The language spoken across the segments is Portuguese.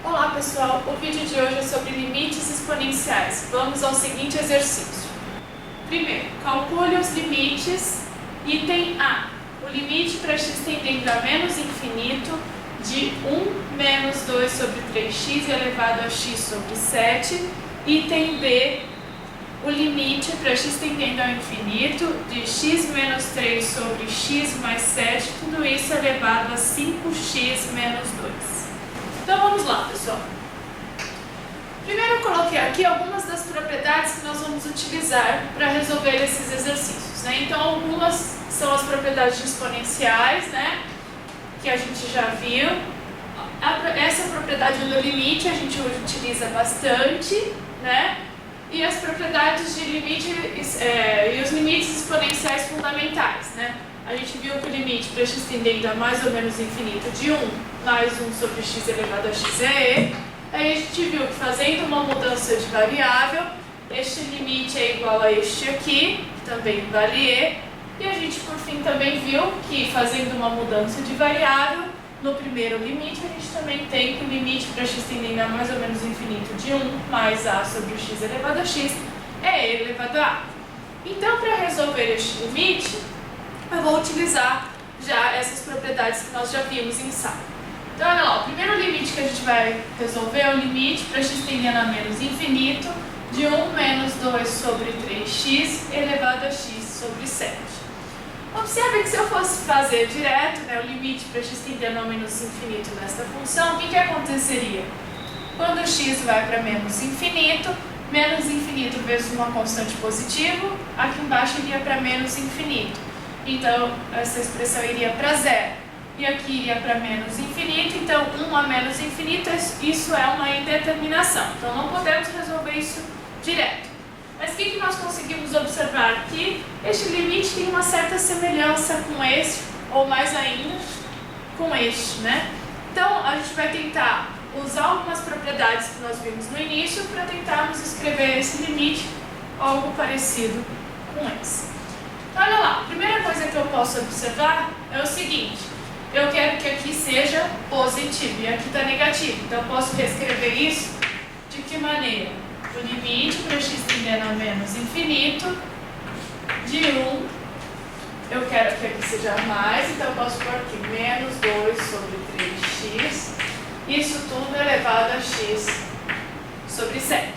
Olá pessoal, o vídeo de hoje é sobre limites exponenciais. Vamos ao seguinte exercício. Primeiro, calcule os limites. Item A. O limite para x tendendo a menos infinito de 1 menos 2 sobre 3x elevado a x sobre 7. Item B. O limite para x tendendo ao infinito de x menos 3 sobre x mais 7, tudo isso elevado a 5x menos 2. Então vamos lá, pessoal. Primeiro eu coloquei aqui algumas das propriedades que nós vamos utilizar para resolver esses exercícios, né? Então algumas são as propriedades exponenciais, né? Que a gente já viu. Essa propriedade do limite a gente utiliza bastante, né? E as propriedades de limite e os limites exponenciais fundamentais, né? A gente viu que o limite para x tendendo a mais ou menos infinito de 1 mais 1 sobre x elevado a x é e. Aí a gente viu que fazendo uma mudança de variável, este limite é igual a este aqui, também vale e. E a gente por fim também viu que fazendo uma mudança de variável, no primeiro limite a gente também tem que o limite para x tendendo a mais ou menos infinito de 1 mais a sobre o x elevado a x é e elevado a a. Então para resolver este limite, eu vou utilizar já essas propriedades que nós já vimos em sala. Então olha lá, o primeiro limite que a gente vai resolver é o limite para x tendendo a menos infinito de 1 menos 2 sobre 3x elevado a x sobre 7. Observe que se eu fosse fazer direto, né, o limite para x tendendo a menos infinito nesta função, o que aconteceria? Quando x vai para menos infinito vezes uma constante positiva, aqui embaixo iria para menos infinito. Então, essa expressão iria para zero. E aqui iria para menos infinito, então 1 a menos infinito, isso é uma indeterminação. Então, não podemos resolver isso direto. Mas o que nós conseguimos observar aqui? Este limite tem uma certa semelhança com este, ou mais ainda, com este, né? Então, a gente vai tentar usar algumas propriedades que nós vimos no início para tentarmos escrever esse limite, algo parecido com esse. Então, olha lá, a primeira coisa que eu posso observar é o seguinte: eu quero que aqui seja positivo e aqui está negativo. Então, eu posso reescrever isso de que maneira? O limite para x tendendo a menos infinito de 1, eu quero que aqui seja mais, então eu posso pôr aqui menos 2 sobre 3x, isso tudo elevado a x sobre 7.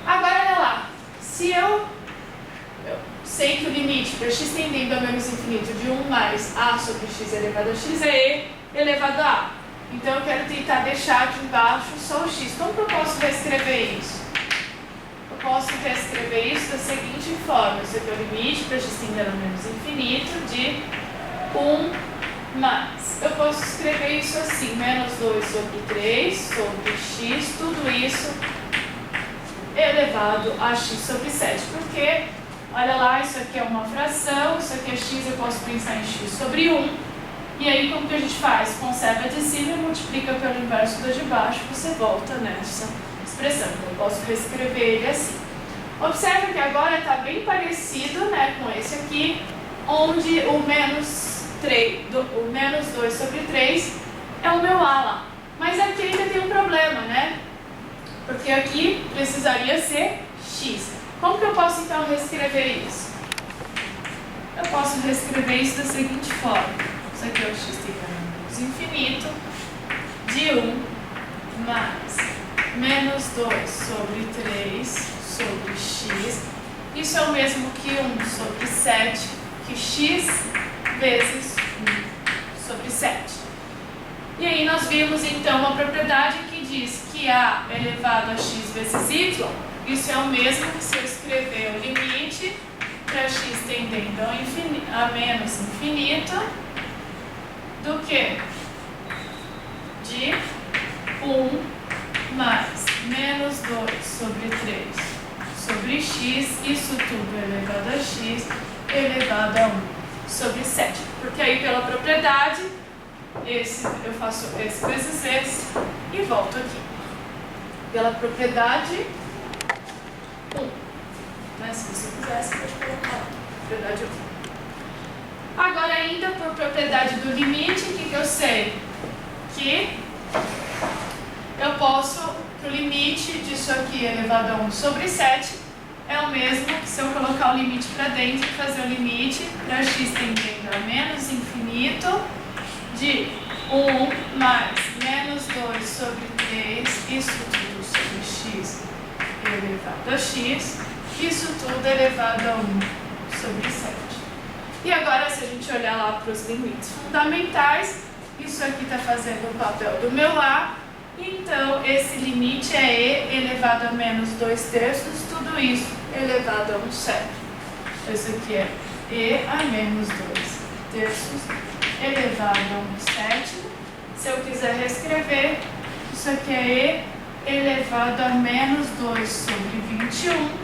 Agora, olha lá, se eu sei que o limite para x tendendo a menos infinito de 1 mais a sobre x elevado a x é e elevado a a. Então, eu quero tentar deixar aqui embaixo só o x. Como que eu posso reescrever isso? Eu posso reescrever isso da seguinte forma. Esse aqui é o limite para x tendendo a menos infinito de 1 mais. Eu posso escrever isso assim, menos 2 sobre 3 sobre x, tudo isso elevado a x sobre 7. Porque, olha lá, isso aqui é uma fração, isso aqui é x, eu posso pensar em x sobre 1. E aí, como que a gente faz? Conserva de cima e multiplica pelo inverso da de baixo, você volta nessa expressão. Então, eu posso reescrever ele assim. Observe que agora está bem parecido, né, com esse aqui, onde o menos 2 sobre 3 é o meu a lá. Mas aqui ainda tem um problema, né? Porque aqui precisaria ser x. Como que eu posso, então, reescrever isso? Eu posso reescrever isso da seguinte forma. Isso aqui é o x tendendo a menos infinito de 1 mais menos 2 sobre 3 sobre x. Isso é o mesmo que 1 sobre 7, que x vezes 1 sobre 7. E aí nós vimos então uma propriedade que diz que a elevado a x vezes y, isso é o mesmo que se eu escrever o limite para x tendendo a menos infinito do que de 1 mais menos 2 sobre 3 sobre x, isso tudo elevado a x elevado a 1 sobre 7. Porque aí pela propriedade, eu faço esse vezes esse e volto aqui. Pela propriedade 1. Né? Se você quiser, você pode colocar a propriedade 1. ainda por propriedade do limite, o que eu sei? Que eu posso, que o limite disso aqui elevado a 1 sobre 7 é o mesmo que se eu colocar o limite para dentro e fazer o limite para x tendendo a menos infinito de 1 mais menos 2 sobre 3, isso tudo sobre x elevado a x, isso tudo elevado a 1 sobre 7. E agora, se a gente olhar lá para os limites fundamentais, isso aqui está fazendo o papel do meu A, então esse limite é e elevado a menos 2 terços, tudo isso elevado a 1 sétimo. Esse aqui é e a menos 2 terços elevado a 1 sétimo. Se eu quiser reescrever, isso aqui é e elevado a menos 2 sobre 21.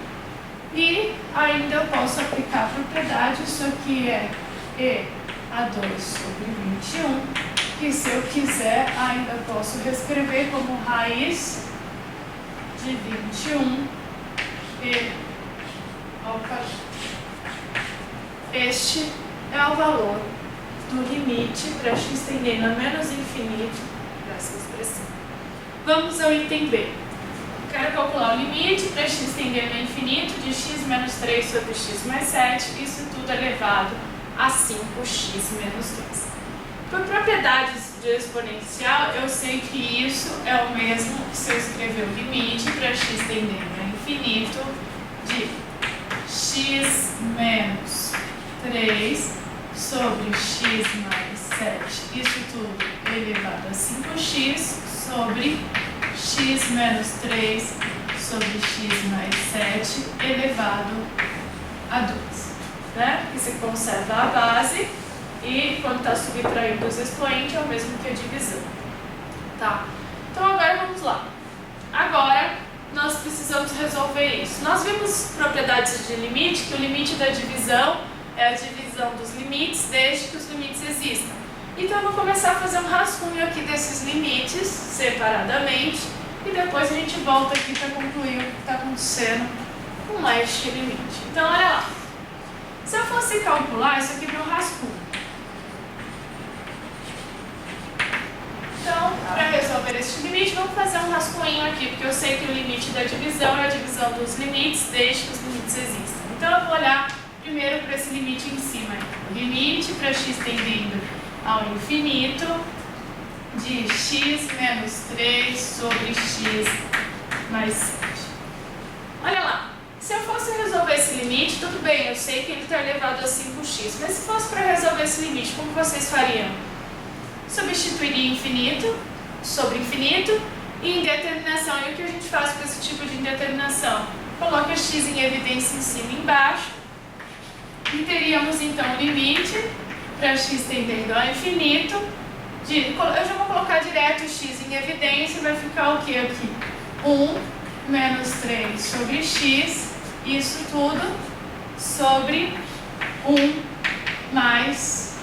E ainda eu posso aplicar a propriedade, isso aqui é e a 2 sobre 21, que se eu quiser ainda posso reescrever como raiz de 21 e este é o valor do limite para x tendendo a menos infinito dessa expressão. Vamos ao item B. Quero calcular o limite para x tendendo a infinito de x menos 3 sobre x mais 7, isso tudo elevado a 5x menos 2. Por propriedades de exponencial, eu sei que isso é o mesmo que se eu escrever o limite para x tendendo a infinito de x menos 3 sobre x mais 7, isso tudo elevado a 5x sobre x menos 3 sobre x mais 7 elevado a 2, né? Que se conserva a base e quando está subtraindo os expoentes é o mesmo que a divisão, tá? Então agora vamos lá. Agora nós precisamos resolver isso. Nós vimos propriedades de limite, que o limite da divisão é a divisão dos limites desde que os limites existam. Então eu vou começar a fazer um rascunho aqui desses limites separadamente e depois a gente volta aqui para concluir o que está acontecendo com este limite. Então olha lá. Se eu fosse calcular, isso aqui é meu rascunho. Então, para resolver este limite, vamos fazer um rascunho aqui, porque eu sei que o limite da divisão é a divisão dos limites desde que os limites existam. Então eu vou olhar primeiro para esse limite em cima. O limite para x tendendo ao infinito de x menos 3 sobre x mais 7. Olha lá, se eu fosse resolver esse limite, tudo bem, eu sei que ele está elevado a 5x, mas se fosse para resolver esse limite, como vocês fariam? Substituiria infinito sobre infinito e indeterminação. E o que a gente faz com esse tipo de indeterminação? Coloca x em evidência em cima e embaixo e teríamos então o limite para x tendendo ao infinito. Eu já vou colocar direto x em evidência, vai ficar o que aqui? 1 menos 3 sobre x, isso tudo sobre 1 mais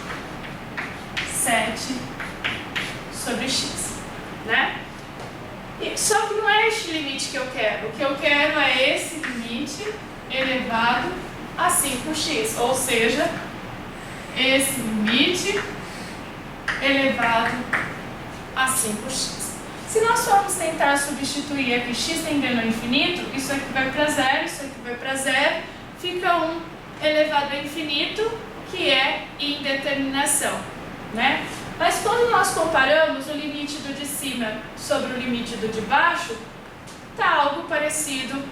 7 sobre x, né? Só que não é este limite que eu quero. O que eu quero é esse limite elevado a 5x, ou seja, esse limite elevado a 5x. Se nós formos tentar substituir aqui x tendendo ao infinito, isso aqui vai para zero, isso aqui vai para zero, fica 1 elevado a infinito, que é indeterminação, né? Mas quando nós comparamos o limite do de cima sobre o limite do de baixo, tá algo parecido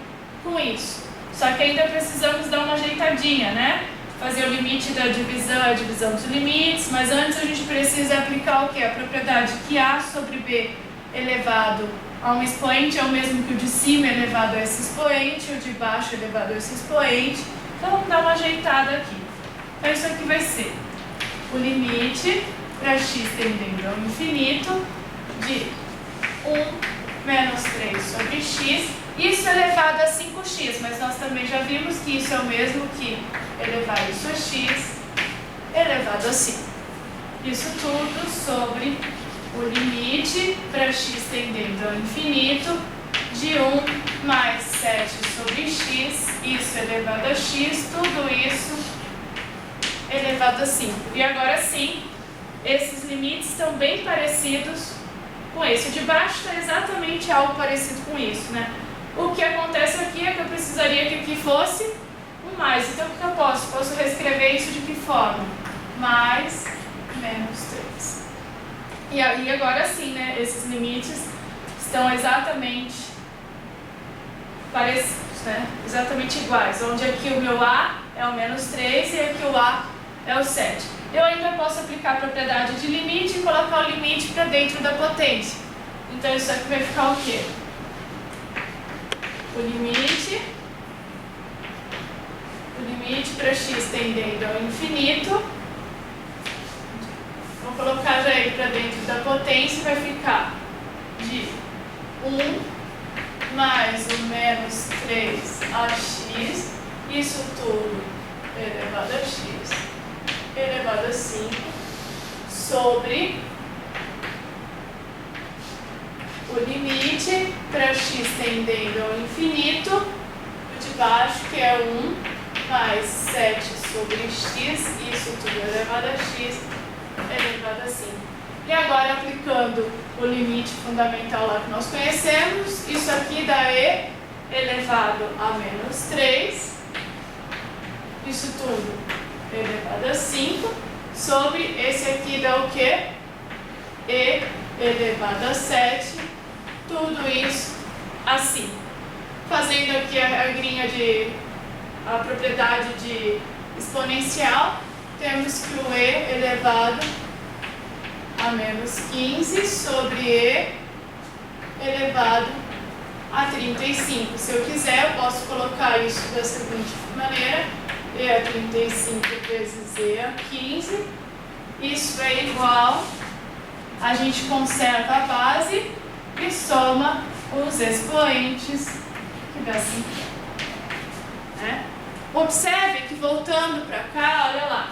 com isso. Só que ainda precisamos dar uma ajeitadinha, né? Fazer o limite da divisão, a divisão dos limites, mas antes a gente precisa aplicar o quê? A propriedade que A sobre B elevado a um expoente é o mesmo que o de cima elevado a esse expoente, o de baixo elevado a esse expoente. Então vamos dar uma ajeitada aqui. Então isso aqui vai ser o limite para x tendendo ao infinito de 1 menos 3 sobre x, isso elevado a 5x, mas nós também já vimos que isso é o mesmo que elevar isso a x elevado a 5. Isso tudo sobre o limite para x tendendo ao infinito de 1 mais 7 sobre x, isso elevado a x, tudo isso elevado a 5. E agora sim, esses limites estão bem parecidos com esse. O de baixo está exatamente algo parecido com isso, né? O que acontece aqui é que eu precisaria que aqui fosse um mais. Então, o que eu posso? Posso reescrever isso de que forma? Mais menos 3. E aí, agora sim, né? Esses limites estão exatamente parecidos, né? Exatamente iguais. Onde aqui o meu A é o menos 3 e aqui o A é o 7. Eu ainda posso aplicar a propriedade de limite e colocar o limite para dentro da potência. Então, isso aqui vai ficar o quê? O limite para x tendendo ao infinito. Vou colocar já aí para dentro da potência e vai ficar de 1 mais o menos 3ax, isso tudo elevado a x, elevado a 5, sobre o limite para x tendendo ao infinito, o de baixo que é 1 mais 7 sobre x, isso tudo elevado a x, elevado a 5. E agora, aplicando o limite fundamental lá que nós conhecemos, isso aqui dá e elevado a menos 3, isso tudo elevado a 5, sobre esse aqui dá o quê? E elevado a 7, tudo isso assim. Fazendo aqui a regrinha a propriedade de exponencial, temos que o e elevado a menos 15 sobre e elevado a 35. Se eu quiser, eu posso colocar isso da seguinte maneira: e a 35 vezes e a 15. Isso é igual, a gente conserva a base e soma os expoentes, que dá 50. Né? Observe que, voltando para cá, olha lá,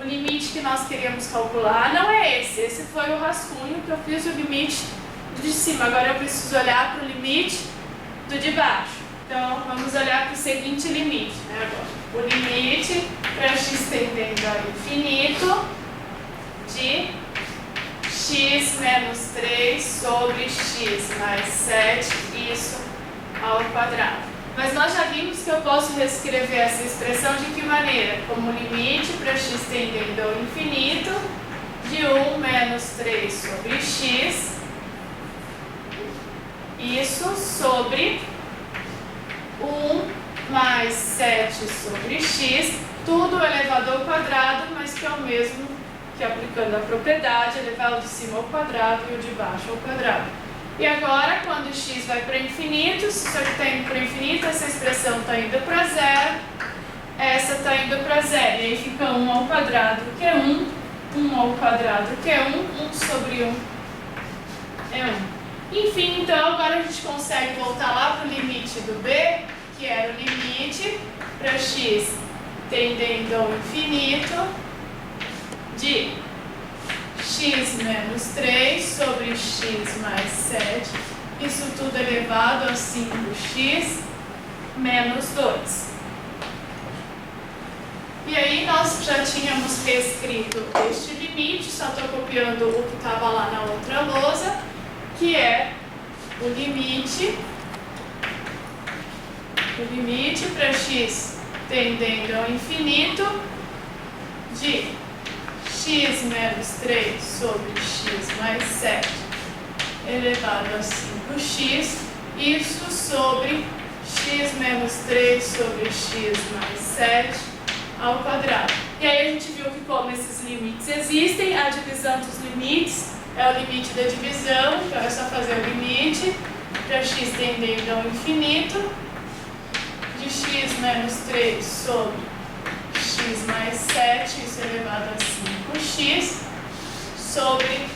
o limite que nós queríamos calcular não é esse. Esse foi o rascunho que eu fiz, o limite do de cima. Agora eu preciso olhar para o limite do de baixo. Então, vamos olhar para o seguinte limite, né, agora. O limite para x tendendo ao infinito de x menos 3 sobre x mais 7, isso ao quadrado. Mas nós já vimos que eu posso reescrever essa expressão de que maneira? Como limite para x tendendo ao infinito de 1 menos 3 sobre x, isso sobre 1 mais 7 sobre x, tudo elevado ao quadrado, mas que é o mesmo que aplicando a propriedade, elevar o de cima ao quadrado e o de baixo ao quadrado. E agora, quando x vai para infinito, se isso aqui está indo para infinito, essa expressão está indo para zero, essa está indo para zero. E aí fica 1 ao quadrado, que é 1, 1 ao quadrado, que é 1, 1 sobre 1 é 1. Enfim, então, agora a gente consegue voltar lá para o limite do b, que era o limite para x tendendo ao infinito de x menos 3 sobre x mais 7, isso tudo elevado a 5x menos 2. E aí nós já tínhamos reescrito este limite, só estou copiando o que estava lá na outra lousa, que é o limite para x tendendo ao infinito de x menos 3 sobre x mais 7 elevado a 5x, isso sobre x menos 3 sobre x mais 7 ao quadrado. E aí a gente viu que, como esses limites existem, a divisão dos limites é o limite da divisão, então é só fazer o limite para x tendendo ao infinito de x menos 3 sobre x mais 7, isso elevado a 5x, sobre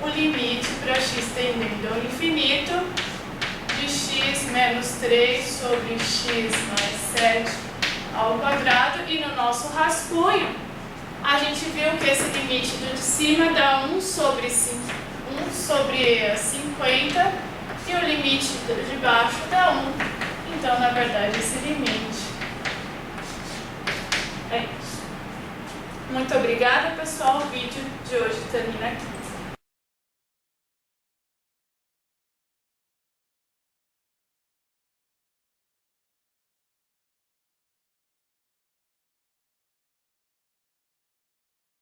o limite para x tendendo ao infinito de x menos 3 sobre x mais 7 ao quadrado. E no nosso rascunho, a gente viu que esse limite do de cima dá 1 sobre 50 e o limite do de baixo dá 1. Então, na verdade, esse limite é isso. Muito obrigada, pessoal. O vídeo de hoje termina aqui.